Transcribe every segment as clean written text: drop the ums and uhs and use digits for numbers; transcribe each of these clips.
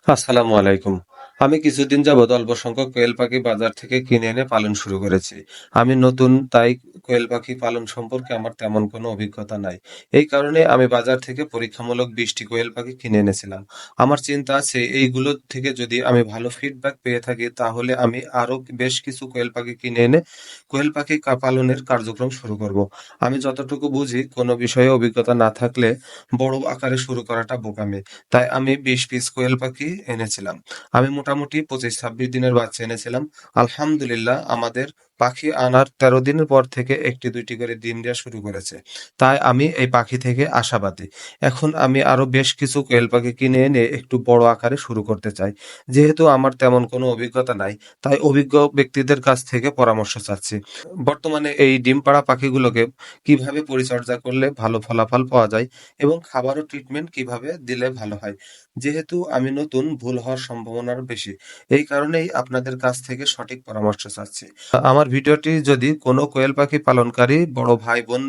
আসসালামু আলাইকুম। আমি কিছুদিন যাবৎ অল্প সংখ্যক কোয়েল পাখি বাজার থেকে কিনে এনে পালন শুরু করেছি। আমি নতুন, তাই কোয়েল পাখি পালন সম্পর্কে আমার তেমন কোনো অভিজ্ঞতা নাই। এই কারণে আমি বাজার থেকে পরীক্ষামূলক ২০টি কোয়েল পাখি কিনে এনেছিলাম। আমার চিন্তা আছে এইগুলো থেকে যদি আমি ভালো ফিডব্যাক পেয়ে থাকি তাহলে আমি আরো বেশ কিছু কোয়েল পাখি কিনে এনে কোয়েল পাখি পালনের কার্যক্রম শুরু করব। আমি যতটুকু বুঝি কোনো বিষয়ে অভিজ্ঞতা না থাকলে বড় আকারে শুরু করাটা বোকামি। তাই আমি ২০ পিস কোয়েল পাখি এনেছিলাম। আমি মোটামুটি ২৫-২৬ দিনের বাচ্চা এনেছিলাম। আলহামদুলিল্লাহ আমাদের পাখি আনার ১৩ দিনের পর থেকে ১টি ২টি করে ডিম দেয়া শুরু করেছে। তাই আমি এই পাখি থেকে আশাবাদী। এখন আমি আরো বেশ কিছু কোয়েল পাখি কিনে এনে একটু বড় আকারে শুরু করতে চাই। যেহেতু আমার তেমন কোনো অভিজ্ঞতা নাই, তাই অভিজ্ঞ ব্যক্তিদের কাছ থেকে পরামর্শ চাচ্ছি। বর্তমানে এই ডিম পাড়া পাখিগুলোকে কিভাবে পরিচর্যা করলে ভালো ফলাফল পাওয়া যায় এবং খাবার ও ট্রিটমেন্ট কিভাবে দিলে ভালো হয়। যেহেতু আমি নতুন, ভুল হওয়ার সম্ভাবনা বেশি। এই কারণেই আপনাদের কাছ থেকে সঠিক পরামর্শ চাচ্ছি। আমার ভিডিওটি যদি কোনো কোয়েল পাখি পালনকারী বড় ভাই বোন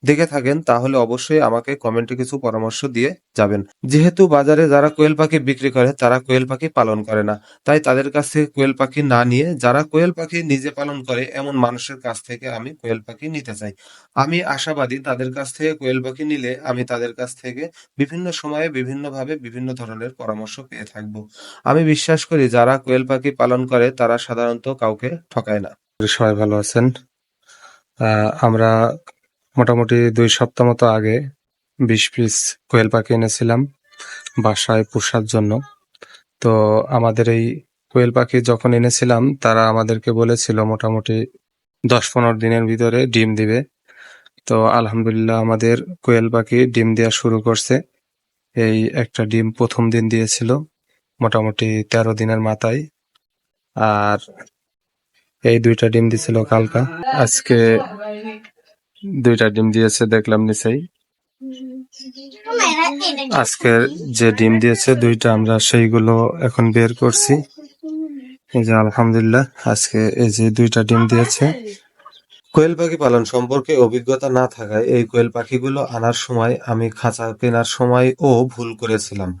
দেখে থাকেন তাহলে অবশ্যই আমাকে কমেন্টে কিছু পরামর্শ দিয়ে যাবেন। যেহেতু বাজারে যারা কোয়েল পাখি বিক্রি করে তারা কোয়েল পাখি পালন করে না। তাই তাদের কাছ থেকে কোয়েল পাখি না নিয়ে যারা কোয়েল পাখি নিজে পালন করে এমন মানুষের কাছ থেকে আমি কোয়েল পাখি নিতে চাই। আমি আশাবাদী তাদের কাছ থেকে কোয়েল পাখি নিলে আমি তাদের কাছ থেকে বিভিন্ন সময়ে বিভিন্নভাবে বিভিন্ন ধরনের পরামর্শ পেয়ে থাকবো। আমি বিশ্বাস করি যারা কোয়েল পাখি পালন করে তারা সাধারণত কাউকে ঠকায় না। সবাই ভালো আছেন। আমরা মোটামুটি ২ সপ্তাহ মতো আগে ২০ পিস কোয়েল পাখি এনেছিলাম বাসায় পোষার জন্য। তো আমাদের এই কোয়েল পাখি যখন এনেছিলাম তারা আমাদেরকে বলেছিল মোটামুটি ১০-১৫ দিনের ভিতরে ডিম দিবে। তো আলহামদুলিল্লাহ আমাদের কোয়েল পাখি ডিম দেয়া শুরু করছে। এই একটা ডিম ১ম দিন দিয়েছিল মোটামুটি ১৩ দিনের মাথায়। আর এই ২টা ডিম দিছিল কালকা। আজকে ২টা ডিম দিয়েছে দেখলাম নিচেই। আজকের যে ডিম দিয়েছে ২টা আমরা সেইগুলো এখন বের করছি। এই যে আলহামদুলিল্লাহ আজকে এই যে ২টা ডিম দিয়েছে। কোয়েল পাখি পালন সম্পর্কে অভিজ্ঞতা না থাকায় এই কোয়েল পাখিগুলো আনার সময় আমি খাঁচা কেনার সময়ও ভুল করেছিলাম।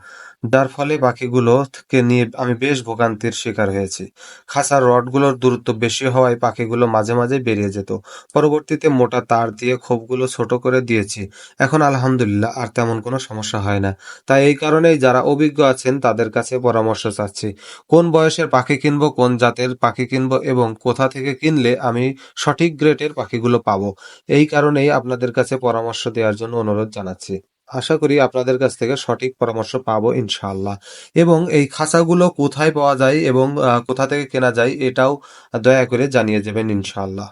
যার ফলে পাখিগুলোকে নিয়ে আমি বেশ ভোগান্তির শিকার হয়েছি। খাঁচার রডগুলোর দূরত্ব বেশি হওয়ায় পাখিগুলো মাঝে মাঝে বেরিয়ে যেত। পরবর্তীতে মোটা তার দিয়ে খোপগুলো ছোট করে দিয়েছি। এখন আলহামদুলিল্লাহ আর তেমন কোনো সমস্যা হয় না। তাই এই কারণেই যারা অভিজ্ঞ আছেন তাদের কাছে পরামর্শ চাচ্ছি। কোন বয়সের পাখি কিনবো, কোন জাতের পাখি কিনবো এবং কোথা থেকে কিনলে আমি সঠিক গ্রেডের পাখিগুলো পাবো। এই কারণেই আপনাদের কাছে পরামর্শ দেওয়ার জন্য অনুরোধ জানাচ্ছি। আশা করি আপনাদের কাছ থেকে সঠিক পরামর্শ পাবো ইনশাআল্লাহ। এবং এই খাঁচাগুলো কোথায় পাওয়া যায় এবং কোথা থেকে কেনা যায় এটাও দয়া করে জানিয়ে যাবেন ইনশাআল্লাহ।